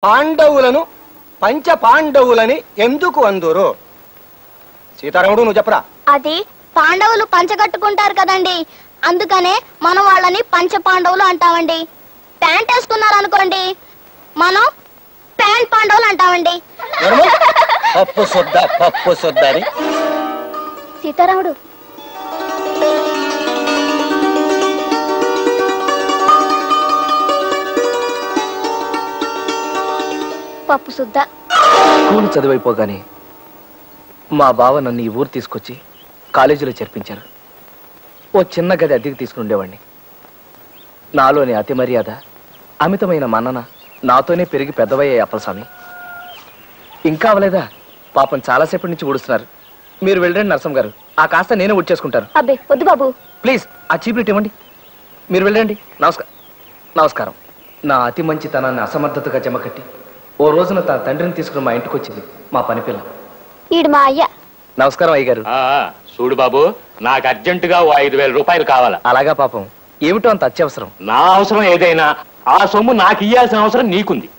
పాండవులను పంచ పాండవులని ఎందుకు అందురు? సీతారాముడు నువ్వు చెప్పరా. అది పాండవులు పంచగట్టుకుంటారు కదండి, అందుకనే మనం వాళ్ళని పంచ పాండవులు అంటామండి. ప్యాంట్ వేసుకున్నారు అనుకోండి, మనం ప్యాంట్ పాండవులు అంటామండి. పప్పు సొద్దని. సీతారాముడు పప్పు సుద్ద. స్కూల్ చదివైపోగానే మా బావ నన్ను ఈ ఊరు తీసుకొచ్చి కాలేజీలో చేర్పించారు. ఓ చిన్న గది అద్దెకి తీసుకుని ఉండేవాడిని. నాలోని అతి మర్యాద, అమితమైన మన్నన నాతోనే పెరిగి పెద్దవయ్యాయి అప్పలస్వామి. ఇంకా అవలేదా? పాపం చాలాసేపటి నుంచి ఊడుస్తున్నారు. మీరు వెళ్ళండి నరసం గారు, ఆ కాస్త నేనే ఊడ్చేసుకుంటాను. అబ్బే వద్దు బాబు, ప్లీజ్ ఆ చీప్లెట్ ఇవ్వండి. మీరు వెళ్ళండి. నమస్కారం. నా అతి మంచితనాన్ని అసమర్థతగా జమకట్టి ఓ రోజున తన తండ్రిని తీసుకుని మా ఇంటికి వచ్చింది మా పని పిల్ల. ఈడు మా అయ్య. నమస్కారం అయ్యగారు. చూడు బాబు, నాకు అర్జెంటుగా 5,000 రూపాయలు కావాలా. అలాగా పాపం, ఏమిటో అంత అత్యవసరం? నా అవసరం ఏదైనా ఆ సొమ్ము నాకు ఇయ్యాల్సిన అవసరం నీకుంది.